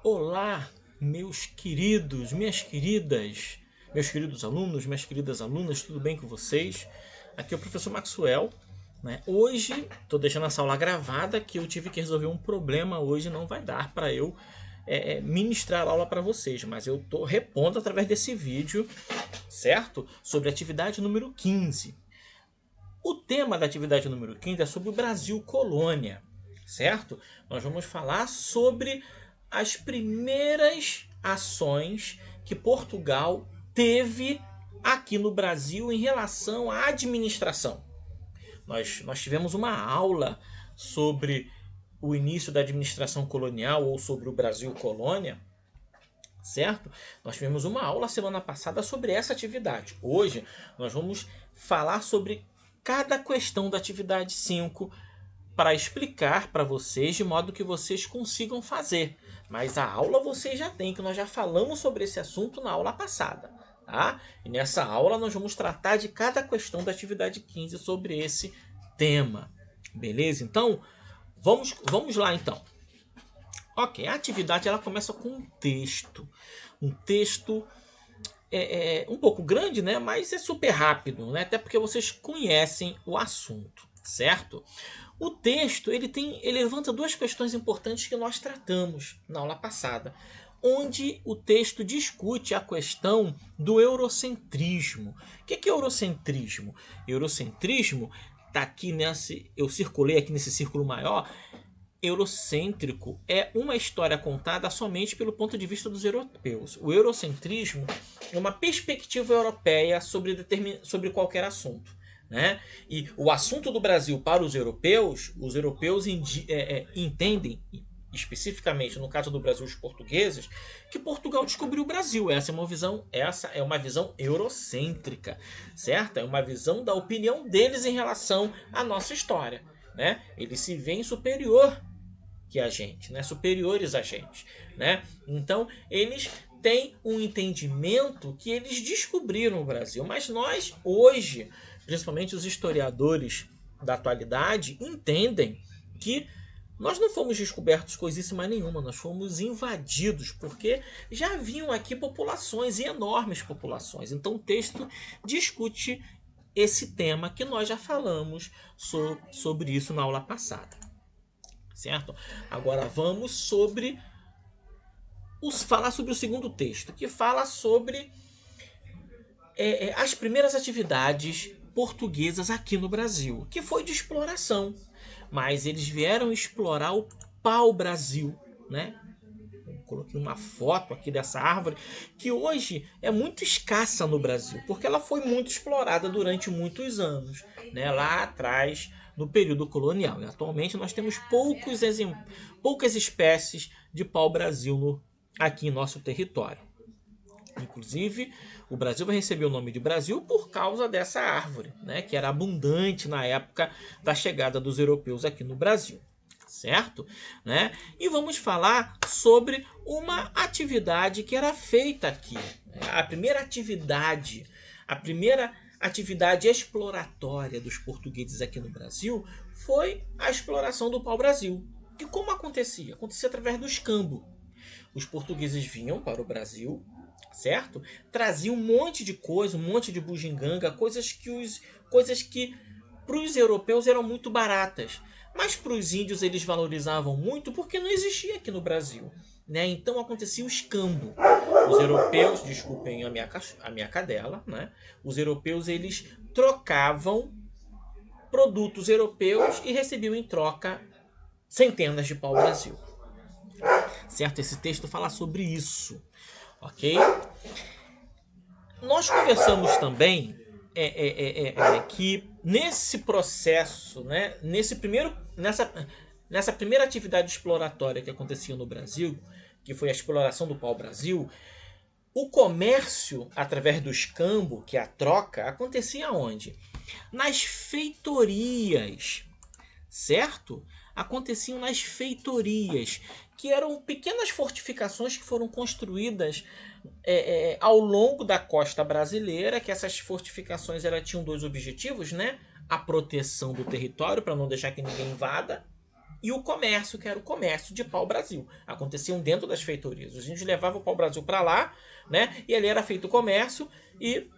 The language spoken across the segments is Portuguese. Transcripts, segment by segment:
Olá, meus queridos, minhas queridas, meus queridos alunos, minhas queridas alunas, tudo bem com vocês? Aqui é o professor Maxwell, né? Hoje estou deixando essa aula gravada que eu tive que resolver um problema. Hoje não vai dar para eu ministrar a aula para vocês, mas eu estou repondo através desse vídeo, certo? Sobre a atividade número 15. O tema da atividade número 15 é sobre o Brasil colônia, certo? Nós vamos falar sobre as primeiras ações que Portugal teve aqui no Brasil em relação à administração. Nós tivemos uma aula sobre o início da administração colonial ou sobre o Brasil colônia, certo? Nós tivemos uma aula semana passada sobre essa atividade. Hoje nós vamos falar sobre cada questão da atividade 5 para explicar para vocês de modo que vocês consigam fazer. Mas a aula vocês já têm, que nós já falamos sobre esse assunto na aula passada. Tá? E nessa aula nós vamos tratar de cada questão da atividade 15 sobre esse tema. Beleza? Então, vamos lá então. Ok, a atividade ela começa com um texto. Um texto um pouco grande, né? Mas é super rápido, né? Até porque vocês conhecem o assunto, certo? O texto ele levanta duas questões importantes que nós tratamos na aula passada, onde o texto discute a questão do eurocentrismo. O que é eurocentrismo? Eurocentrismo tá aqui eu circulei aqui nesse círculo maior. Eurocêntrico é uma história contada somente pelo ponto de vista dos europeus. O eurocentrismo é uma perspectiva europeia sobre qualquer assunto, né? E o assunto do Brasil para os europeus entendem, especificamente no caso do Brasil os portugueses, que Portugal descobriu o Brasil. Essa é uma visão eurocêntrica, certo? É uma visão da opinião deles em relação à nossa história, né? Eles se veem superior que a gente, né? Superiores a gente, né? Então eles têm um entendimento que eles descobriram o Brasil, mas nós hoje, principalmente os historiadores da atualidade, entendem que nós não fomos descobertos coisíssima nenhuma, nós fomos invadidos, porque já haviam aqui populações e enormes populações. Então o texto discute esse tema que nós já falamos sobre isso na aula passada. Certo? Agora vamos falar sobre o segundo texto, que fala sobre as primeiras atividades portuguesas aqui no Brasil, que foi de exploração. Mas eles vieram explorar o pau-brasil, né? Eu coloquei uma foto aqui dessa árvore, que hoje é muito escassa no Brasil, porque ela foi muito explorada durante muitos anos, né? Lá atrás, no período colonial. E atualmente nós temos poucas espécies de pau-brasil aqui em nosso território. Inclusive, o Brasil vai receber o nome de Brasil por causa dessa árvore, né, que era abundante na época da chegada dos europeus aqui no Brasil. Certo? Né? E vamos falar sobre uma atividade que era feita aqui. A primeira atividade exploratória dos portugueses aqui no Brasil foi a exploração do pau-brasil. E como acontecia? Acontecia através do escambo. Os portugueses vinham para o Brasil, certo? Traziam um monte de coisa, um monte de bugiganga, coisas que para os europeus eram muito baratas. Mas para os índios eles valorizavam muito porque não existia aqui no Brasil, né? Então acontecia o escambo. Os europeus, desculpem a minha cadela, né? Os europeus eles trocavam produtos europeus e recebiam em troca centenas de pau-brasil. Certo? Esse texto fala sobre isso, ok? Nós conversamos também que nesse processo, né, nessa primeira atividade exploratória que acontecia no Brasil, que foi a exploração do pau-brasil, o comércio através do escambo, que é a troca, acontecia onde? Nas feitorias, certo? Aconteciam nas feitorias, que eram pequenas fortificações que foram construídas ao longo da costa brasileira, que essas fortificações tinham dois objetivos, né? A proteção do território, para não deixar que ninguém invada, e o comércio, que era o comércio de pau-brasil. Aconteciam dentro das feitorias. Os índios levavam o pau-brasil para lá, né? E ali era feito o comércio e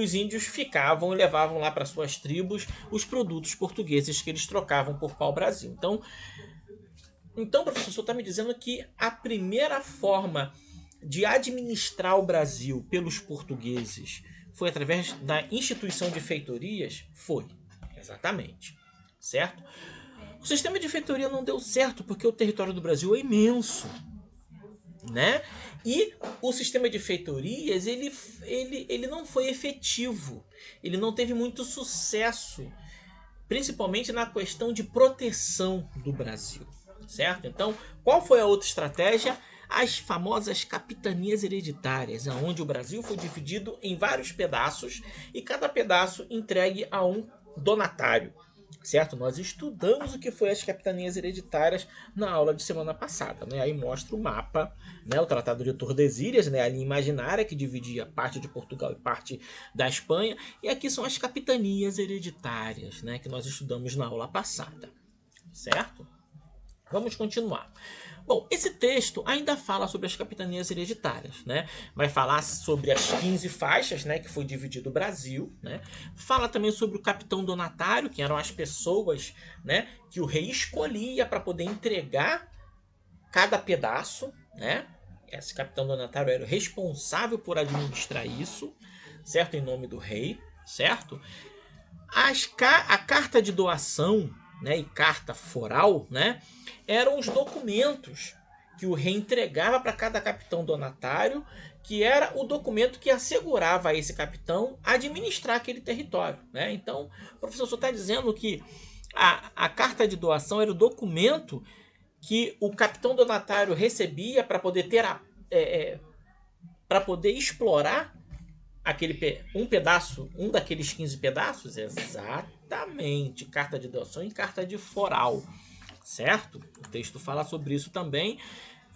os índios ficavam e levavam lá para suas tribos os produtos portugueses que eles trocavam por pau-brasil. Então, professor, o senhor está me dizendo que a primeira forma de administrar o Brasil pelos portugueses foi através da instituição de feitorias? Foi, exatamente, certo? O sistema de feitoria não deu certo porque o território do Brasil é imenso, né? E o sistema de feitorias ele não foi efetivo, ele não teve muito sucesso, principalmente na questão de proteção do Brasil, certo? Então, qual foi a outra estratégia? As famosas capitanias hereditárias, onde o Brasil foi dividido em vários pedaços e cada pedaço entregue a um donatário, certo? Nós estudamos o que foi as capitanias hereditárias na aula de semana passada, né? Aí mostra o mapa, né? O Tratado de Tordesilhas, né? A linha imaginária que dividia parte de Portugal e parte da Espanha, e aqui são as capitanias hereditárias, né? Que nós estudamos na aula passada, certo? Vamos continuar. Bom, esse texto ainda fala sobre as capitanias hereditárias, né? Vai falar sobre as 15 faixas, né, que foi dividido o Brasil, né? Fala também sobre o capitão donatário, que eram as pessoas, né, que o rei escolhia para poder entregar cada pedaço, né? Esse capitão donatário era o responsável por administrar isso, certo? Em nome do rei, certo? A carta de doação, né, e carta foral, né, eram os documentos que o rei entregava para cada capitão donatário, que era o documento que assegurava a esse capitão administrar aquele território, né? Então, o professor só está dizendo que a carta de doação era o documento que o capitão donatário recebia para poder ter para poder explorar um daqueles 15 pedaços. Exatamente, carta de doação e carta de foral, certo? O texto fala sobre isso também.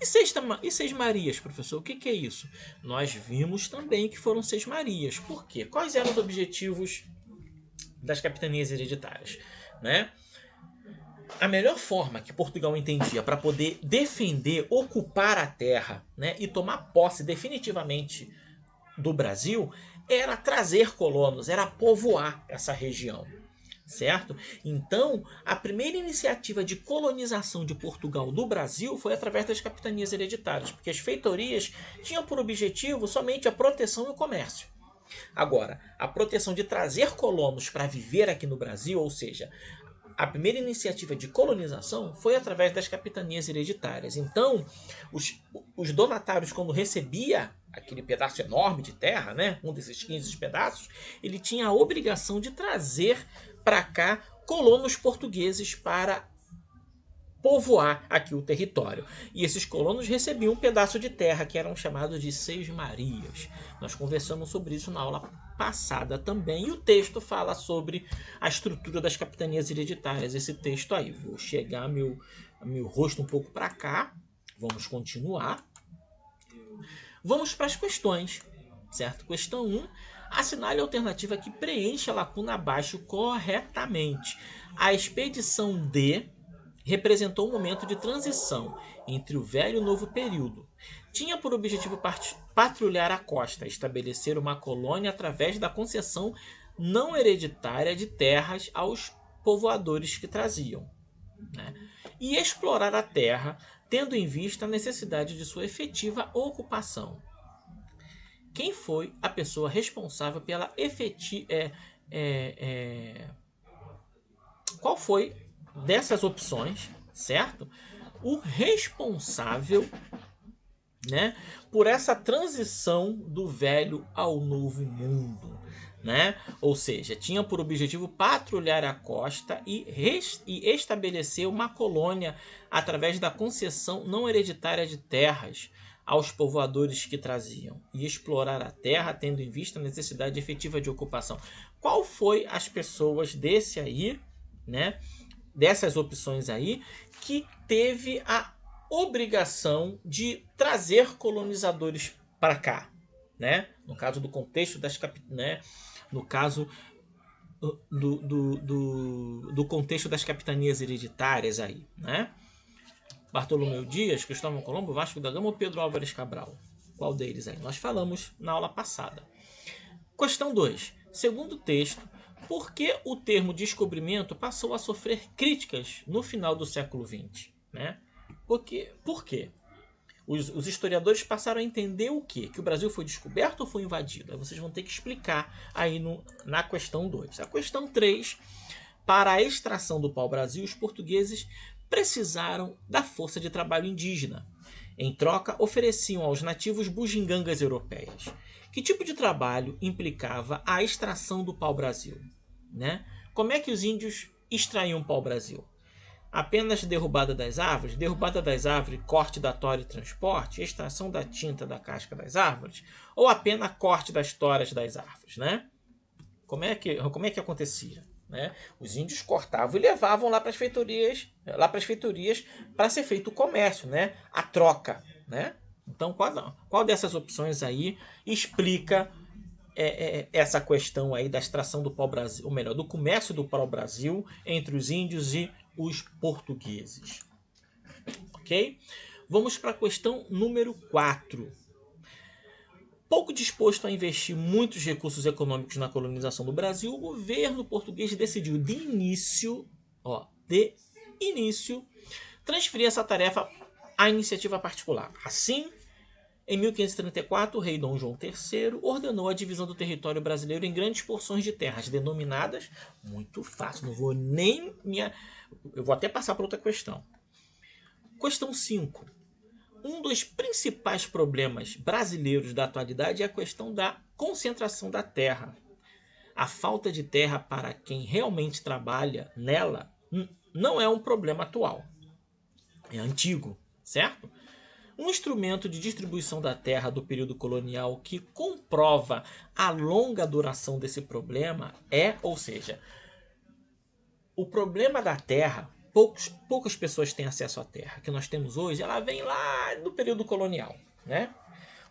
E seis Marias, professor, o que é isso? Nós vimos também que foram 6 Marias. Por quê? Quais eram os objetivos das capitanias hereditárias, né? A melhor forma que Portugal entendia para poder defender, ocupar a terra, né, e tomar posse definitivamente do Brasil era trazer colonos, era povoar essa região, certo? Então, a primeira iniciativa de colonização de Portugal do Brasil foi através das capitanias hereditárias, porque as feitorias tinham por objetivo somente a proteção e o comércio. Agora, a proteção de trazer colonos para viver aqui no Brasil, ou seja, a primeira iniciativa de colonização foi através das capitanias hereditárias. Então, os donatários, quando recebia aquele pedaço enorme de terra, né, um desses 15 pedaços, ele tinha a obrigação de trazer para cá colonos portugueses para povoar aqui o território. E esses colonos recebiam um pedaço de terra que eram chamados de 6 Marias. Nós conversamos sobre isso na aula passada também. E o texto fala sobre a estrutura das capitanias hereditárias. Esse texto aí. Vou chegar meu rosto um pouco para cá. Vamos continuar. Vamos para as questões, certo? Questão 1. Assinale a alternativa que preenche a lacuna abaixo corretamente. A expedição D representou um momento de transição entre o velho e o novo período. Tinha por objetivo patrulhar a costa, estabelecer uma colônia através da concessão não hereditária de terras aos povoadores que traziam, né? E explorar a terra, tendo em vista a necessidade de sua efetiva ocupação. Quem foi a pessoa responsável pela qual foi dessas opções, certo? O responsável, né, por essa transição do velho ao novo mundo, né? Ou seja, tinha por objetivo patrulhar a costa e estabelecer uma colônia através da concessão não hereditária de terras aos povoadores que traziam e explorar a terra, tendo em vista a necessidade efetiva de ocupação. Qual foi as pessoas desse aí, né, dessas opções aí, que teve a obrigação de trazer colonizadores para cá, né? No caso do contexto das no caso do contexto das capitanias hereditárias aí, né? Bartolomeu Dias, Cristóvão Colombo, Vasco da Gama ou Pedro Álvares Cabral? Qual deles aí? Nós falamos na aula passada. Questão 2. Segundo o texto, por que o termo descobrimento passou a sofrer críticas no final do século XX? Né? Por quê? Os historiadores passaram a entender o quê? Que o Brasil foi descoberto ou foi invadido? Aí vocês vão ter que explicar aí na questão 2. A questão 3, para a extração do pau-brasil, os portugueses precisaram da força de trabalho indígena. Em troca, ofereciam aos nativos bugigangas europeias. Que tipo de trabalho implicava a extração do pau-brasil? Né? Como é que os índios extraíam o pau-brasil? Apenas derrubada das árvores, corte da tora e transporte, extração da tinta da casca das árvores, ou apenas corte das toras das árvores, né? Como é que acontecia? Né? Os índios cortavam e levavam lá para as feitorias, para ser feito o comércio, né? A troca, né? Então, qual dessas opções aí explica essa questão aí da extração do pau-brasil, ou melhor, do comércio do pau-brasil entre os índios e os portugueses? Ok? Vamos para a questão número 4. Pouco disposto a investir muitos recursos econômicos na colonização do Brasil, o governo português decidiu de início, transferir essa tarefa à iniciativa particular. Assim, em 1534, o rei Dom João III ordenou a divisão do território brasileiro em grandes porções de terras, denominadas, muito fácil, eu vou até passar para outra questão. Questão 5. Um dos principais problemas brasileiros da atualidade é a questão da concentração da terra. A falta de terra para quem realmente trabalha nela não é um problema atual. É antigo, certo? Um instrumento de distribuição da terra do período colonial que comprova a longa duração desse problema ou seja, o problema da terra, poucas pessoas têm acesso à terra que nós temos hoje, ela vem lá do período colonial, né?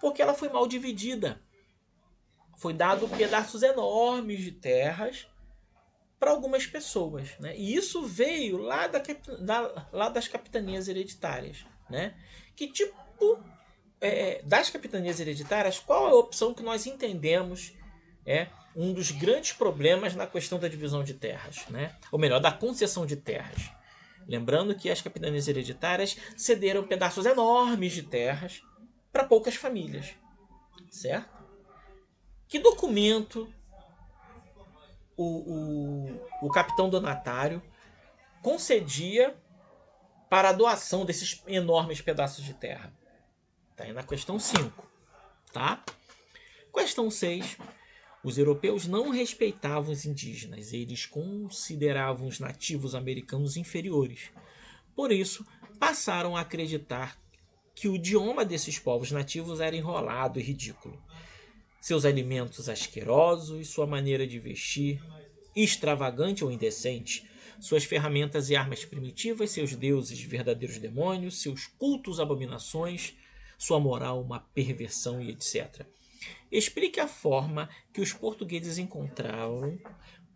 Porque ela foi mal dividida. Foi dado pedaços enormes de terras para algumas pessoas, né? E isso veio lá das capitanias hereditárias, né? Que tipo das capitanias hereditárias, qual é a opção que nós entendemos um dos grandes problemas na questão da divisão de terras, né? Ou melhor, da concessão de terras. Lembrando que as capitanias hereditárias cederam pedaços enormes de terras para poucas famílias, certo? Que documento o capitão donatário concedia para a doação desses enormes pedaços de terra? Está aí na questão 5. Tá? Questão 6. Os europeus não respeitavam os indígenas, eles consideravam os nativos americanos inferiores. Por isso, passaram a acreditar que o idioma desses povos nativos era enrolado e ridículo. Seus alimentos asquerosos, sua maneira de vestir extravagante ou indecente, suas ferramentas e armas primitivas, seus deuses verdadeiros demônios, seus cultos abominações, sua moral uma perversão e etc. Explique a forma que os portugueses encontraram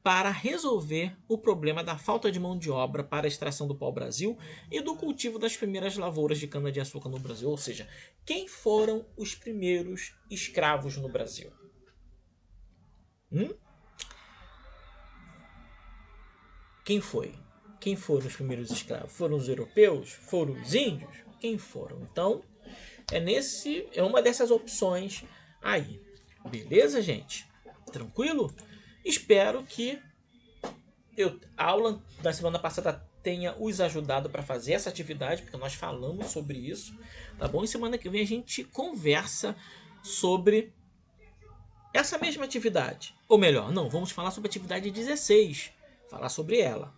para resolver o problema da falta de mão de obra para a extração do pau-brasil e do cultivo das primeiras lavouras de cana-de-açúcar no Brasil. Ou seja, quem foram os primeiros escravos no Brasil? Quem foi? Quem foram os primeiros escravos? Foram os europeus? Foram os índios? Quem foram? Então, é uma dessas opções aí. Beleza, gente? Tranquilo? Espero que a aula da semana passada tenha os ajudado para fazer essa atividade, porque nós falamos sobre isso, tá bom? E semana que vem a gente conversa sobre essa mesma atividade. Ou melhor, não, vamos falar sobre a atividade 16. Falar sobre ela,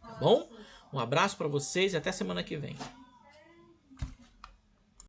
tá bom? Um abraço para vocês e até semana que vem.